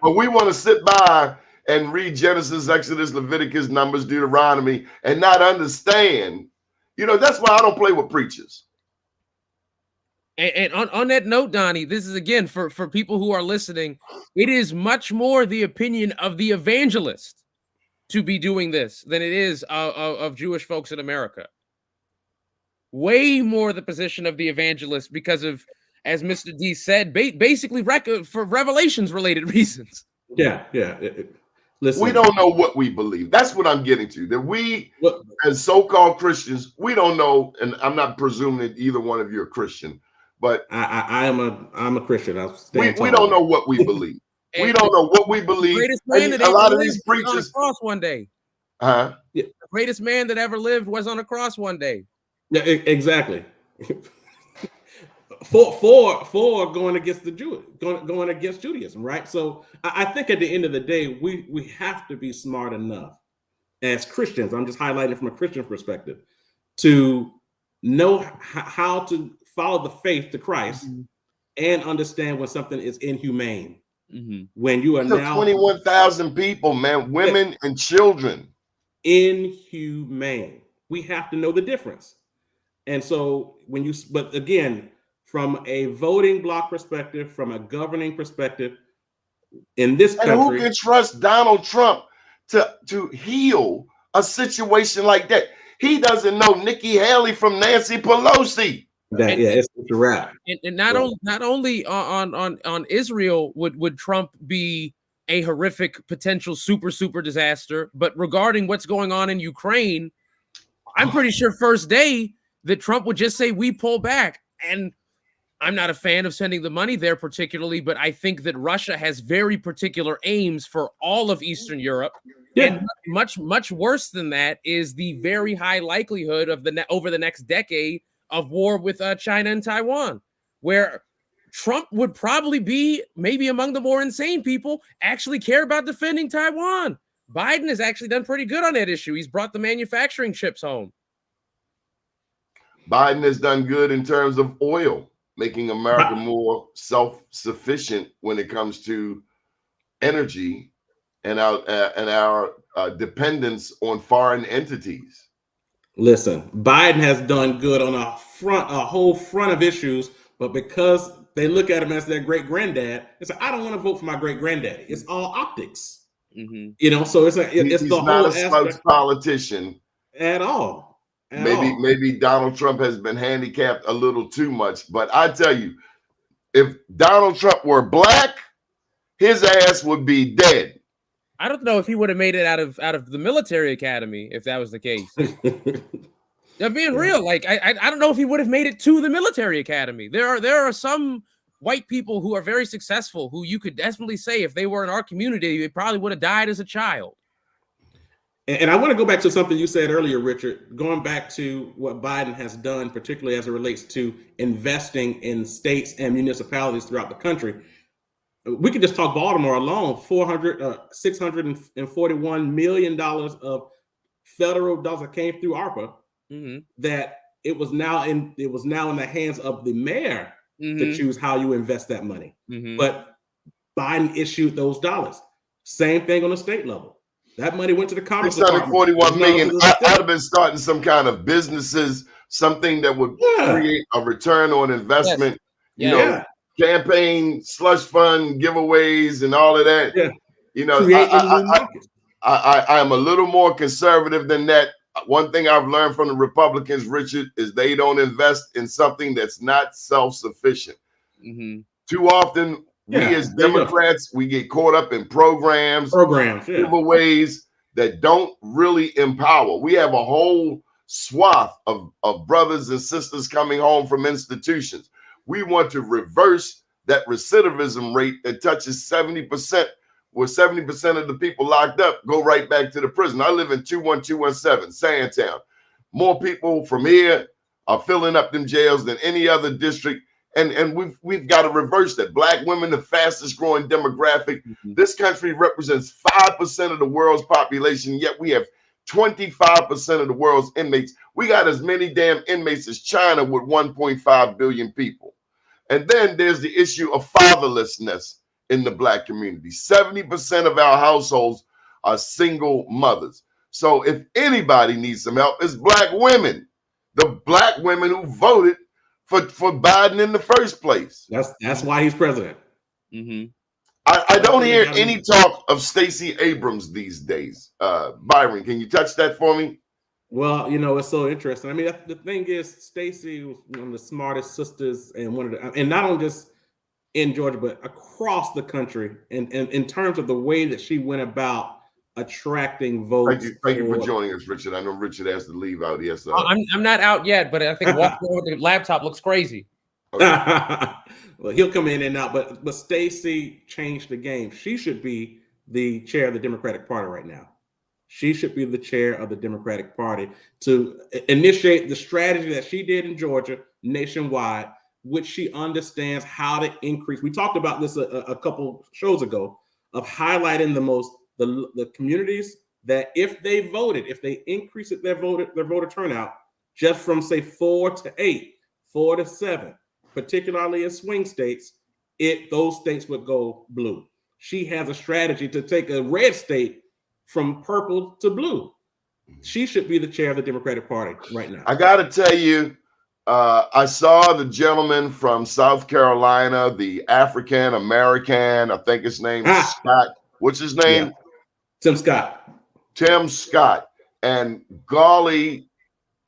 But we want to sit by and read Genesis, Exodus, Leviticus, Numbers, Deuteronomy, and not understand. You know, that's why I don't play with preachers. And on that note, Donnie, this is again for people who are listening. It is much more the opinion of the evangelist to be doing this than it is of Jewish folks in America. Way more the position of the evangelist because of, as Mr. Deese said, basically for revelations related reasons. Yeah. Listen, we don't know what we believe. That's what I'm getting to. That we, as so-called Christians, we don't know, and I'm not presuming that either one of you are Christian, but I'm a Christian. We don't know what we believe. We don't know what we believe. A lot of these preachers on a cross one day. The greatest man that ever lived was on a cross one day. Yeah, exactly. for going against going against Judaism, right? So I think at the end of the day, we have to be smart enough as Christians. I'm just highlighting from a Christian perspective to know how to follow the faith to Christ and understand when something is inhumane. When you are now 21,000 people, man, women and children, inhumane. We have to know the difference. And so but again, from a voting bloc perspective, from a governing perspective, in this country, and who can trust Donald Trump to heal a situation like that? He doesn't know Nikki Haley from Nancy Pelosi. It's a wrap. And not only on Israel would Trump be a horrific potential super disaster, but regarding what's going on in Ukraine, I'm pretty sure first day that Trump would just say we pull back. And I'm not a fan of sending the money there particularly, but I think that Russia has very particular aims for all of Eastern Europe. And much worse than that is the very high likelihood of over the next decade of war with China and Taiwan, where Trump would probably be maybe among the more insane people actually care about defending Taiwan. Biden has actually done pretty good on that issue. He's brought the manufacturing chips home. Biden has done good in terms of oil, making America more self-sufficient when it comes to energy and our dependence on foreign entities. Listen, Biden has done good on a whole front of issues, but because they look at him as their great granddad, it's like, I don't want to vote for my great granddaddy. It's all optics, you know. So it's he's the not whole a spokes politician at all. Maybe Donald Trump has been handicapped a little too much, but I tell you, if Donald Trump were black, his ass would be dead. I don't know if he would have made it out of the military academy if that was the case. I'm being real. Like I don't know if he would have made it to the military academy. There are some white people who are very successful who you could definitely say if they were in our community, they probably would have died as a child. And I want to go back to something you said earlier, Richard, going back to what Biden has done, particularly as it relates to investing in states and municipalities throughout the country. We could just talk Baltimore alone, $641 million of federal dollars that came through ARPA, that it was now in the hands of the mayor to choose how you invest that money. But Biden issued those dollars. Same thing on the state level. That money went to the Commerce Department. 641 million. I'd have been starting some kind of businesses, something that would create a return on investment. You know, campaign, slush fund, giveaways, and all of that. You know, I am a little more conservative than that. One thing I've learned from the Republicans, Richard, is they don't invest in something that's not self-sufficient. Too often, we as Democrats, we get caught up in programs, giveaways that don't really empower. We have a whole swath of brothers and sisters coming home from institutions. We want to reverse that recidivism rate that touches 70%, where 70% of the people locked up go right back to the prison. I live in 21217, Sandtown. More people from here are filling up them jails than any other district. And we've got to reverse that. Black women, the fastest growing demographic. This country represents 5% of the world's population, yet we have 25% of the world's inmates. We got as many damn inmates as China with 1.5 billion people. And then there's the issue of fatherlessness in the Black community. 70% of our households are single mothers. So if anybody needs some help, it's Black women. The Black women who voted for Biden in the first place. That's why he's president. I don't hear any talk of Stacey Abrams these days. Byron, can you touch that for me? Well, you know, it's so interesting. I mean, the thing is, Stacey was one of the smartest sisters, and and not only just in Georgia, but across the country, and in terms of the way that she went about attracting votes. Thank you for joining us, Richard. I know Richard has to leave out. Yes, I'm not out yet, but I think walking over the laptop looks crazy. Okay. Well, he'll come in and out, but Stacey changed the game. She should be the chair of the Democratic Party right now. She should be the chair of the Democratic Party to initiate the strategy that she did in Georgia nationwide, which she understands how to increase. We talked about this a couple shows ago, of highlighting the communities that if they voted, if they increased their voter turnout just from say 4 to 8, 4 to 7, particularly in swing states, those states would go blue. She has a strategy to take a red state from purple to blue. She should be the chair of the Democratic Party right now. I got to tell you, I saw the gentleman from South Carolina, the African American, I think his name is Scott. What's his name? Yeah. Tim Scott. Tim Scott. And golly,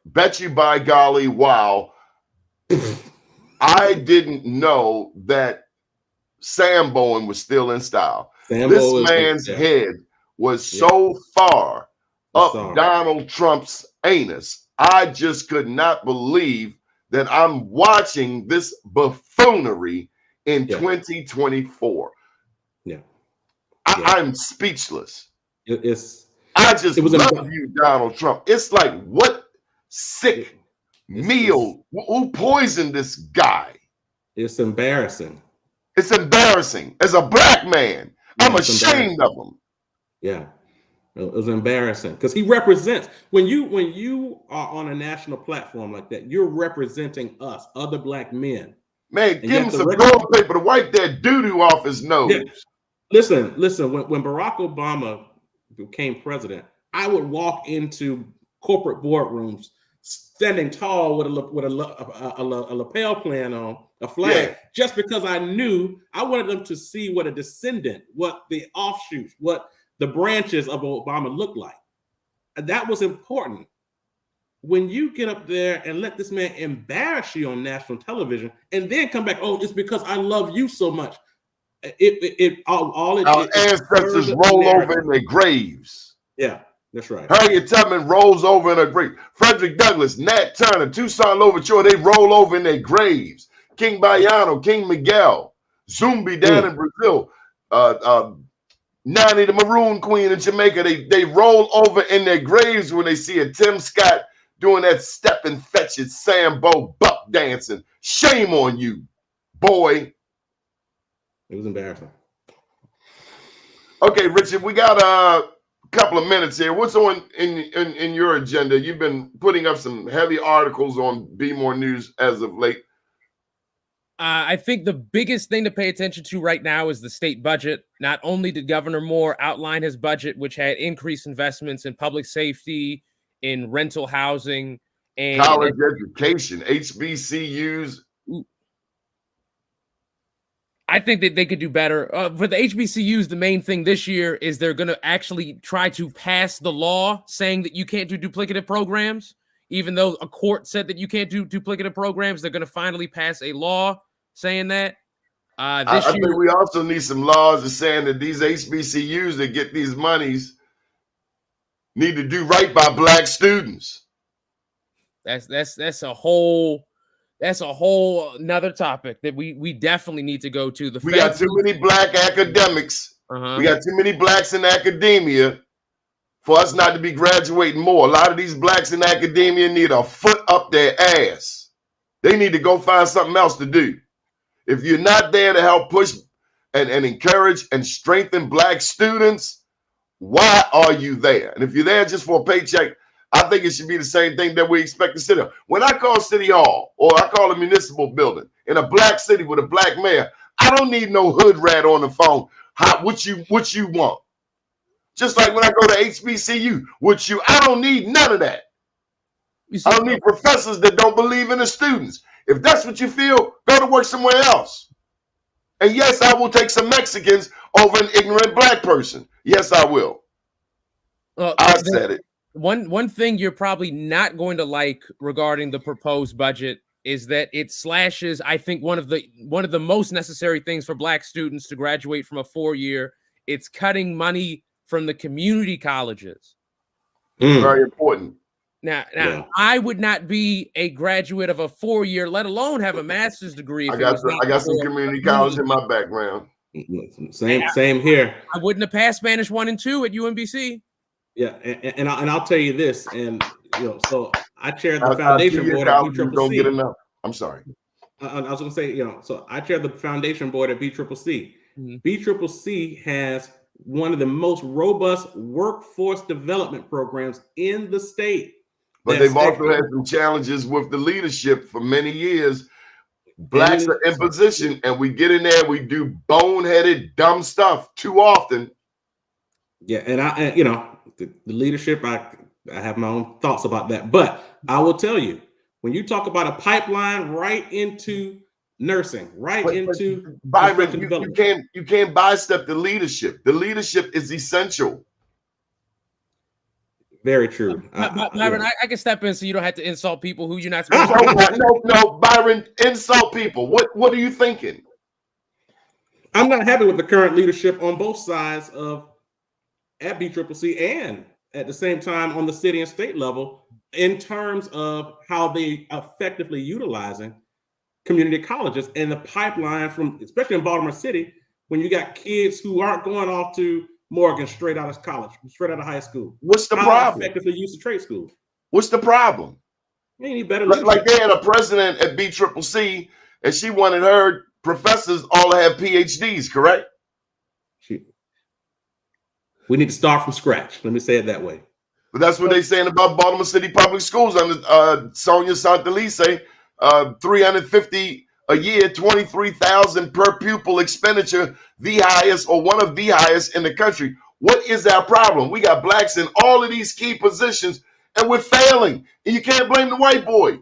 bet you by golly, wow. I didn't know that Sam Bowen was still in style. This man's head was so far up Donald Trump's anus. I just could not believe that I'm watching this buffoonery in 2024. I'm speechless. I just love you, Donald Trump. It's like, what sick meal? Who poisoned this guy? It's embarrassing. It's embarrassing. As a Black man, I'm ashamed of him. Yeah, it was embarrassing because he represents, when you are on a national platform like that, you're representing us, other Black men. Man, give him some gold paper to wipe that doo-doo off his nose. Yeah. Listen. When Barack Obama became president, I would walk into corporate boardrooms standing tall with a lapel pin on, a flag, just because I knew I wanted them to see what a descendant, what the offshoots, what the branches of Obama looked like. And that was important. When you get up there and let this man embarrass you on national television and then come back, oh, it's because I love you so much. Our ancestors roll over in their graves. Yeah, that's right. Harriet Tubman rolls over in her grave. Frederick Douglass, Nat Turner, Toussaint Louverture, they roll over in their graves. King Bayano, King Miguel, Zumbi down in Brazil, Nani the Maroon Queen in Jamaica, they roll over in their graves when they see a Tim Scott doing that step and fetch it Sambo buck dancing. Shame on you, boy. It was embarrassing. Okay, Richard, we got a couple of minutes here. What's on in your agenda? You've been putting up some heavy articles on Be More News as of late. I think the biggest thing to pay attention to right now is the state budget. Not only did Governor Moore outline his budget, which had increased investments in public safety, in rental housing, and college education, HBCUs. I think that they could do better. For the HBCUs, the main thing this year is they're going to actually try to pass the law saying that you can't do duplicative programs. Even though a court said that you can't do duplicative programs, they're going to finally pass a law saying that. I think we also need some laws that saying that these HBCUs that get these monies need to do right by Black students. That's a whole another topic that we definitely need to go to. We got too many Black academics. We got too many Blacks in academia for us not to be graduating more. A lot of these Blacks in academia need a foot up their ass. They need to go find something else to do. If you're not there to help push and encourage and strengthen Black students, why are you there? And if you're there just for a paycheck, I think it should be the same thing that we expect to sit on. When I call City Hall or I call a municipal building in a Black city with a Black mayor, I don't need no hood rat on the phone. What you want? Just like when I go to HBCU, I don't need none of that. I don't need professors that don't believe in the students. If that's what you feel, go to work somewhere else. And yes, I will take some Mexicans over an ignorant Black person. Yes, I will. I said it. One thing you're probably not going to like regarding the proposed budget is that it slashes, I think, one of the most necessary things for Black students to graduate from a 4-year. It's cutting money from the community colleges. Very important. Now, I would not be a graduate of a 4-year, let alone have a master's degree. I got some community college in my background. Same here. I wouldn't have passed Spanish 1 and 2 at UMBC. Yeah, and I'll tell you this, and so I chair the foundation board at BCCC. I'm sorry. I was going to say, so I chair the foundation board at BCCC. BCCC has one of the most robust workforce development programs in the state. But they've also had some challenges with the leadership for many years. Blacks are in position, and we get in there, we do boneheaded, dumb stuff too often. Yeah, and the leadership, I have my own thoughts about that. But I will tell you, when you talk about a pipeline right into nursing, into Byron, you can't sidestep the leadership. The leadership is essential. Very true. Byron, I can step in so you don't have to insult people who you're not supposed to. No, Byron, insult people. What are you thinking? I'm not happy with the current leadership on both sides at BCCC and at the same time on the city and state level in terms of how they effectively utilizing community colleges and the pipeline from, especially in Baltimore City, when you got kids who aren't going off to Morgan straight out of college, straight out of high school. What's the problem? Effectively use the trade school. What's the problem? You need better like they had a president at BCCC and she wanted her professors all to have PhDs, correct? We need to start from scratch. Let me say it that way. But that's what they're saying about Baltimore City Public Schools under Sonia Santelice, 350 a year, 23,000 per pupil expenditure, the highest or one of the highest in the country. What is our problem? We got Blacks in all of these key positions and we're failing. And you can't blame the white boy.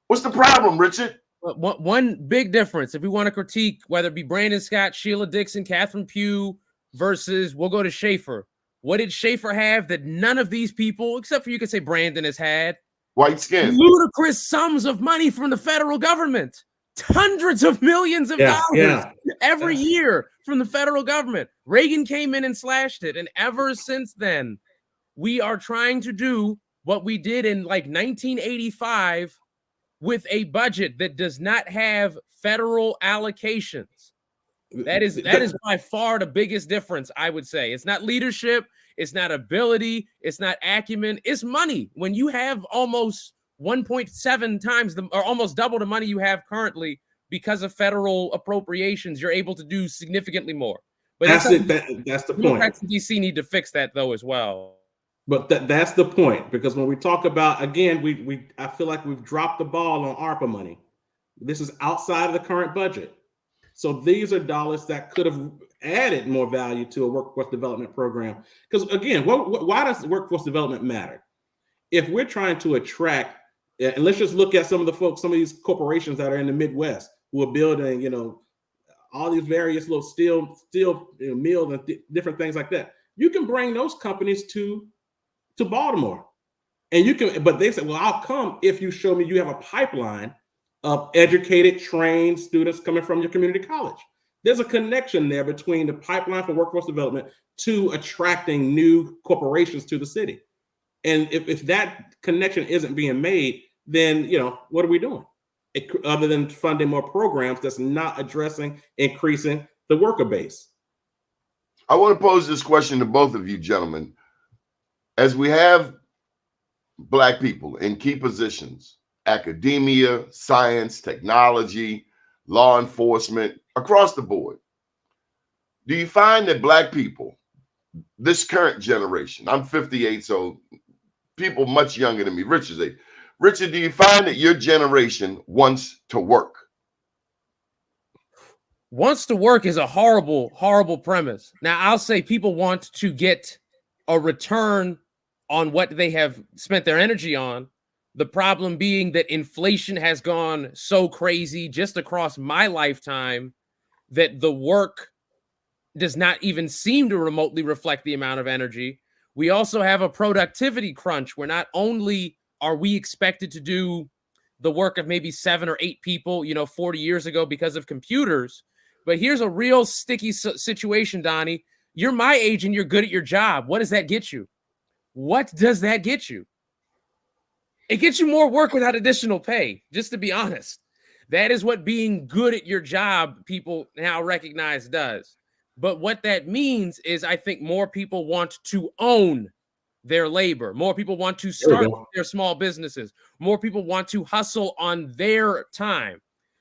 What's the problem, Richard? One big difference, if we want to critique, whether it be Brandon Scott, Sheila Dixon, Catherine Pugh versus, we'll go to Schaefer. What did Schaefer have that none of these people, except for you could say Brandon, has had? White skin. Ludicrous sums of money from the federal government. Hundreds of millions of dollars every year from the federal government. Reagan came in and slashed it. And ever since then, we are trying to do what we did in like 1985 with a budget that does not have federal allocations. That is by far the biggest difference, I would say. It's not leadership. It's not ability. It's not acumen. It's money. When you have almost 1.7 times or almost double the money you have currently because of federal appropriations, you're able to do significantly more. But that's the point. Democrats in DC need to fix that though as well. But that's the point, because when we talk about, again, I feel like we've dropped the ball on ARPA money. This is outside of the current budget. So these are dollars that could have added more value to a workforce development program. Because again, why does workforce development matter? If we're trying to attract, and let's just look at some of the folks, some of these corporations that are in the Midwest who are building, all these various little steel mills and different things like that. You can bring those companies to Baltimore, and you can. But they say, well, I'll come if you show me you have a pipeline of educated, trained students coming from your community college. There's a connection there between the pipeline for workforce development to attracting new corporations to the city. And if that connection isn't being made, then what are we doing? Other than funding more programs that's not addressing increasing the worker base. I want to pose this question to both of you gentlemen. As we have Black people in key positions, academia, science, technology, law enforcement, across the board, do you find that Black people, this current generation, I'm 58, so people much younger than me, Richard's age, Richard, do you find that your generation wants to work? Wants to work is a horrible, horrible premise. Now, I'll say people want to get a return on what they have spent their energy on. The problem being that inflation has gone so crazy just across my lifetime that the work does not even seem to remotely reflect the amount of energy. We also have a productivity crunch where not only are we expected to do the work of maybe 7 or 8 people, 40 years ago because of computers, but here's a real sticky situation, Donnie. You're my age and you're good at your job. What does that get you? What does that get you? It gets you more work without additional pay, just to be honest. That is what being good at your job, people now recognize, does. But what that means is I think more people want to own their labor. More people want to start their small businesses. More people want to hustle on their time.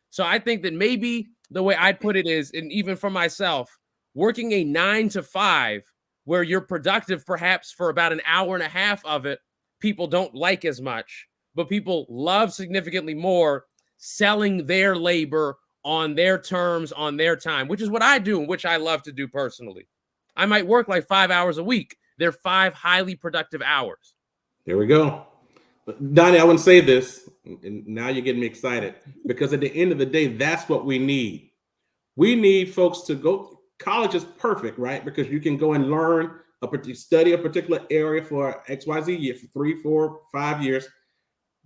So I think that maybe the way I'd put it is, and even for myself, working a 9 to 5 where you're productive perhaps for about an hour and a half of it, people don't like as much, but people love significantly more selling their labor on their terms, on their time, which is what I do and which I love to do personally. I might work like 5 hours a week. They're 5 highly productive hours. There we go. Donnie, I want to say this, and now you're getting me excited, because at the end of the day, that's what we need. We need folks to go. College is perfect, right? Because you can go and learn, study a particular area for XYZ year, for 3, 4, 5 years,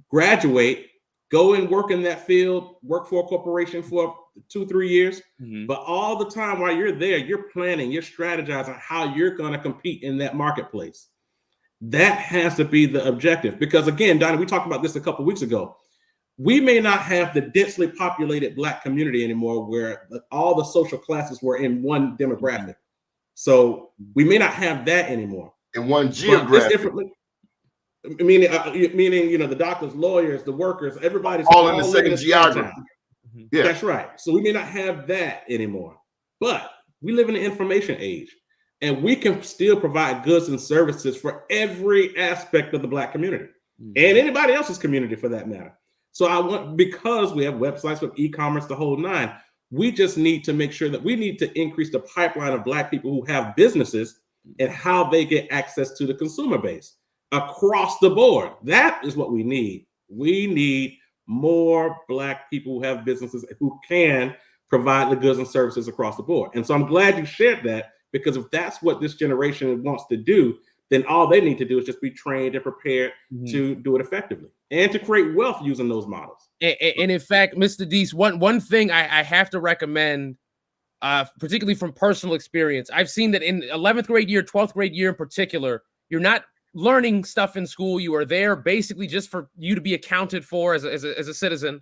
graduate, go and work in that field, work for a corporation for 2, 3 years. Mm-hmm. But all the time while you're there, you're planning, you're strategizing how you're going to compete in that marketplace. That has to be the objective. Because again, Donnie, we talked about this a couple of weeks ago. We may not have the densely populated Black community anymore where all the social classes were in one demographic. So we may not have that anymore. In one geographic. Meaning, the doctors, lawyers, the workers, everybody's all in the same geography. Yeah, that's right. So we may not have that anymore, but we live in the information age, and we can still provide goods and services for every aspect of the Black community and anybody else's community for that matter. So because we have websites with e-commerce, the whole 9, we just need to make sure that we need to increase the pipeline of Black people who have businesses and how they get access to the consumer base across the board. That is what we need. We need more Black people who have businesses who can provide the goods and services across the board. And so I'm glad you shared that, because if that's what this generation wants to do, then all they need to do is just be trained and prepared to do it effectively and to create wealth using those models. And in fact, Mr. Deese, one thing I have to recommend, particularly from personal experience, I've seen that in 11th grade year, 12th grade year in particular, you're not learning stuff in school. You are there basically just for you to be accounted for as a citizen.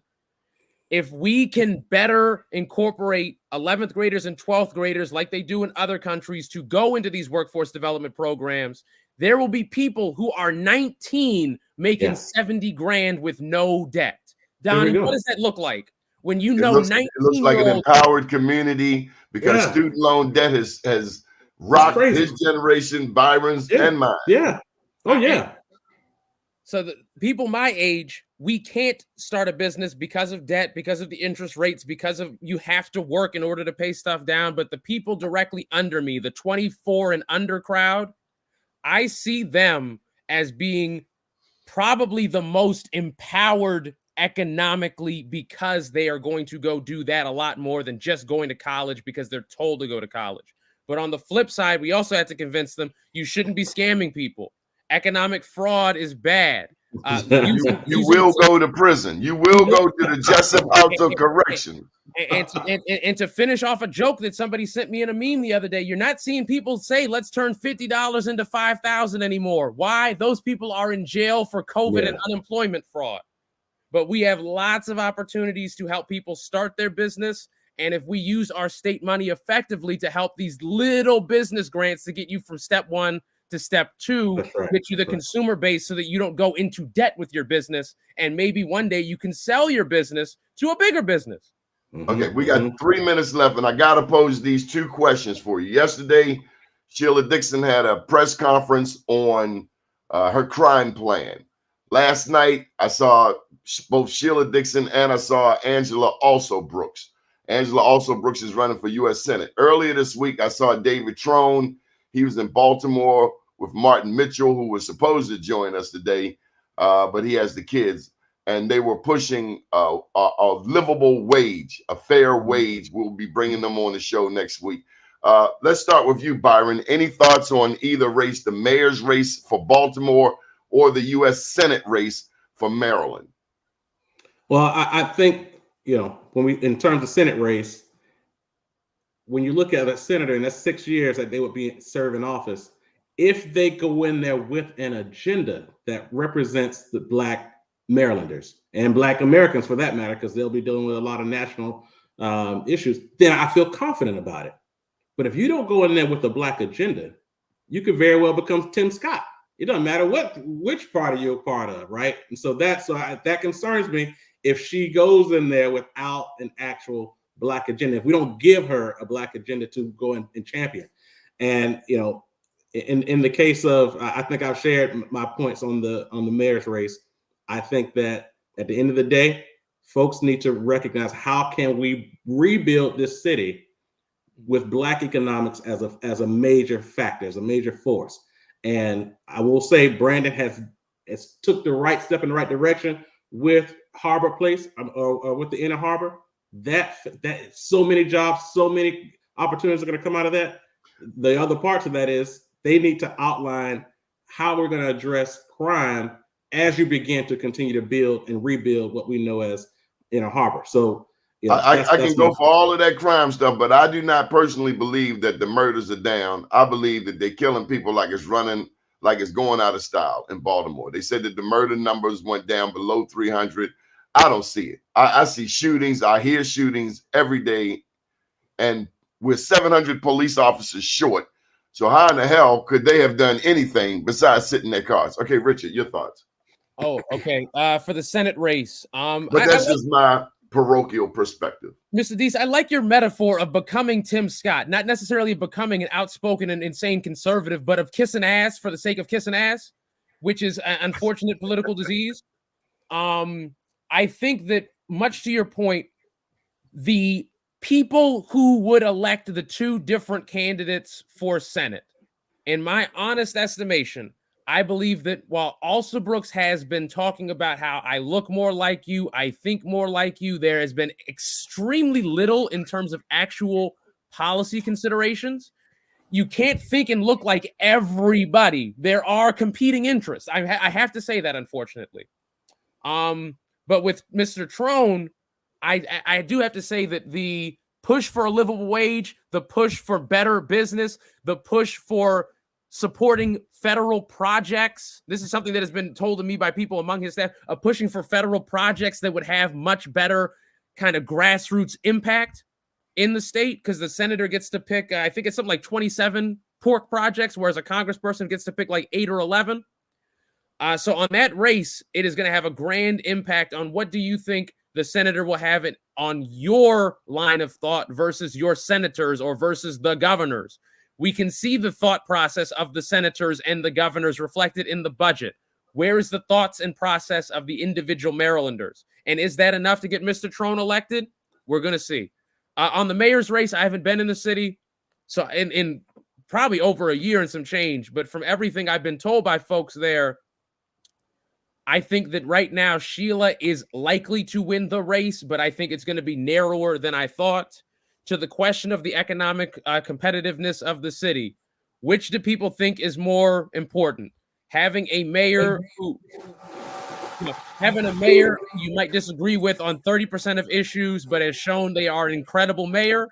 If we can better incorporate 11th graders and 12th graders like they do in other countries to go into these workforce development programs, there will be people who are 19 making 70 grand with no debt. Donnie, what does that look like? When you know 19 it looks like an empowered community, because student loan debt has rocked his generation, Byron's and mine. Yeah. Oh, yeah. So the people my age we can't start a business because of debt, because of the interest rates, because of you have to work in order to pay stuff down. But the people directly under me, the 24 and under crowd, I see them as being probably the most empowered economically because they are going to go do that a lot more than just going to college because they're told to go to college. But on the flip side, we also have to convince them you shouldn't be scamming people. Economic fraud is bad. You will go to prison. You will go to the Jessup House of Correction. And to finish off a joke that somebody sent me in a meme the other day, you're not seeing people say, let's turn $50 into $5,000 anymore. Why? Those people are in jail for COVID and unemployment fraud. But we have lots of opportunities to help people start their business. And if we use our state money effectively to help these little business grants to get you from step one to step two, get you the consumer base so that you don't go into debt with your business. And maybe one day you can sell your business to a bigger business. Okay, we got 3 minutes left, and I got to pose these two questions for you. Yesterday, Sheila Dixon had a press conference on her crime plan. Last night, I saw both Sheila Dixon and I saw Angela Brooks. Angela Brooks is running for U.S. Senate. Earlier this week, I saw David Trone. He was in Baltimore with Martin Mitchell, who was supposed to join us today, but he has the kids. And they were pushing a livable wage, a fair wage. We'll be bringing them on the show next week. Let's start with you, Byron. Any thoughts on either race, the mayor's race for Baltimore or the U.S. Senate race for Maryland? Well, I think, when in terms of Senate race, when you look at a senator, and that's 6 years that they would be serving office, if they go in there with an agenda that represents the Black Marylanders and Black Americans for that matter, because they'll be dealing with a lot of national issues, then I feel confident about it. But if you don't go in there with a Black agenda, you could very well become Tim Scott. It doesn't matter which party you're a part of, right? And so that concerns me if she goes in there without an actual Black agenda. If we don't give her a Black agenda to go and champion, and in the case of, I think I've shared my points on the mayor's race. I think that at the end of the day, folks need to recognize how can we rebuild this city with Black economics as a major factor, as a major force. And I will say Brandon has took the right step in the right direction with Harbor Place or with the Inner Harbor. That so many jobs, so many opportunities are going to come out of that. The other part to that is they need to outline how we're going to address crime as you begin to continue to build and rebuild what we know as Inner Harbor. So I can go for all of that crime stuff, but I do not personally believe that the murders are down. I believe that they're killing people like it's going out of style in Baltimore. They said that the murder numbers went down below 300. I don't see it. I see shootings. I hear shootings every day, and we're 700 police officers short. So how in the hell could they have done anything besides sit in their cars? Okay, Richard, your thoughts. Oh, okay. For the Senate race. But that's just my parochial perspective. Mr. Deese, I like your metaphor of becoming Tim Scott, not necessarily becoming an outspoken and insane conservative, but of kissing ass for the sake of kissing ass, which is an unfortunate political disease. I think that, much to your point, the people who would elect the two different candidates for Senate, in my honest estimation, I believe that while Alsa Brooks has been talking about how I look more like you, I think more like you, there has been extremely little in terms of actual policy considerations. You can't think and look like everybody. There are competing interests. I have to say that, unfortunately. But with Mr. Trone, I do have to say that the push for a livable wage, the push for better business, the push for supporting federal projects. This is something that has been told to me by people among his staff, pushing for federal projects that would have much better kind of grassroots impact in the state, because the senator gets to pick, I think it's something like 27 pork projects, whereas a congressperson gets to pick like 8 or 11. So on that race, it is going to have a grand impact on what do you think the senator will have it on your line of thought versus your senators or versus the governors. We can see the thought process of the senators and the governors reflected in the budget. Where is the thoughts and process of the individual Marylanders? And is that enough to get Mr. Trone elected? We're going to see. On the mayor's race, I haven't been in the city, so in probably over a year and some change. But from everything I've been told by folks there, I think that right now Sheila is likely to win the race, but I think it's going to be narrower than I thought. To the question of the economic competitiveness of the city, which do people think is more important? Having a mayor who, having a mayor you might disagree with on 30% of issues, but has shown they are an incredible mayor,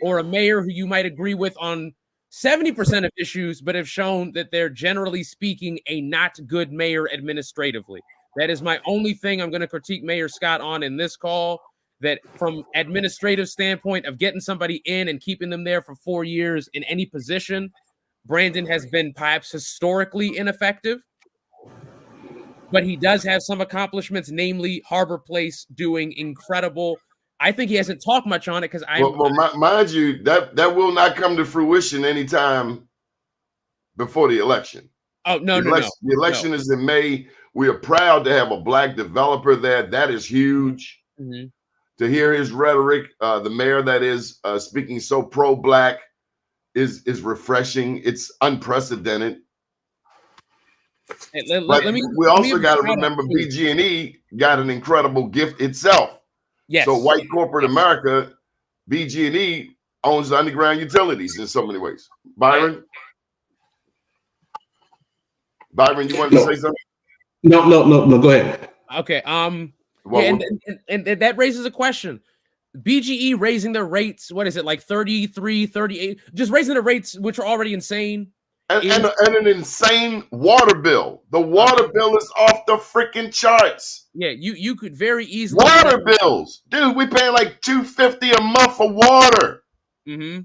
or a mayor who you might agree with on 70% of issues, but have shown that they're generally speaking a not good mayor administratively. That is my only thing I'm going to critique Mayor Scott on in this call, that from administrative standpoint of getting somebody in and keeping them there for 4 years in any position, Brandon has been perhaps historically ineffective, but he does have some accomplishments, namely Harbor Place doing incredible. I think he hasn't talked much on it because mind you, that will not come to fruition anytime before the election. Oh, no. The election is in May. We are proud to have a Black developer there. That is huge. Mm-hmm. To hear his rhetoric, the mayor that is speaking so pro-Black is refreshing. It's unprecedented. We also got to remember BG&E got an incredible gift itself. Yes. So white corporate America, BG&E owns the underground utilities in so many ways. Byron, you wanted to say something? No. Go ahead. Okay. And that raises a question. BGE raising their rates, what is it, like 33, 38, just raising the rates, which are already insane. And an insane water bill. The water bill is off the freaking charts. Yeah, you could very easily water bills. Dude, we paying like $250 a month for water. Mm-hmm.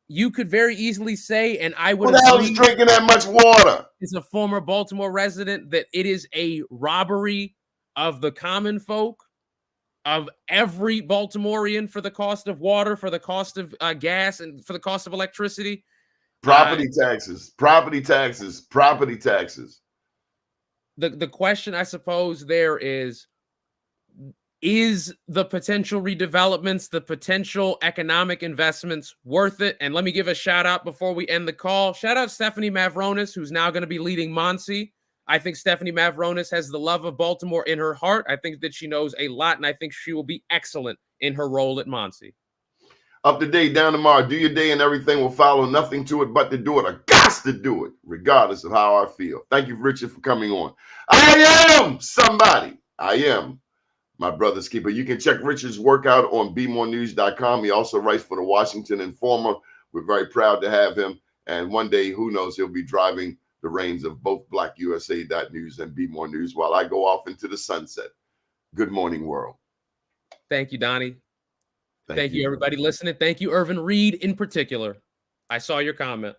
You could very easily say, and I would Who the hell is drinking that much water? As a former Baltimore resident, that it is a robbery of the common folk, of every Baltimorean, for the cost of water, for the cost of gas, and for the cost of electricity. Property taxes. The question, I suppose, there is the potential redevelopments, the potential economic investments worth it? And let me give a shout out before we end the call. Shout out Stephanie Mavronis, who's now going to be leading Muncie. I think Stephanie Mavronis has the love of Baltimore in her heart. I think that she knows a lot, and I think she will be excellent in her role at Muncie. Up to date, down tomorrow. Do your day and everything will follow. Nothing to it but to do it. I got to do it, regardless of how I feel. Thank you, Richard, for coming on. I am somebody. I am my brother's keeper. You can check Richard's workout on bmorenews.com. He also writes for the Washington Informer. We're very proud to have him. And one day, who knows, he'll be driving the reins of both BlackUSA.News and Be More News while I go off into the sunset. Good morning, world. Thank you, Donnie. Thank you, everybody listening. Thank you, Irvin Reed, in particular. I saw your comment.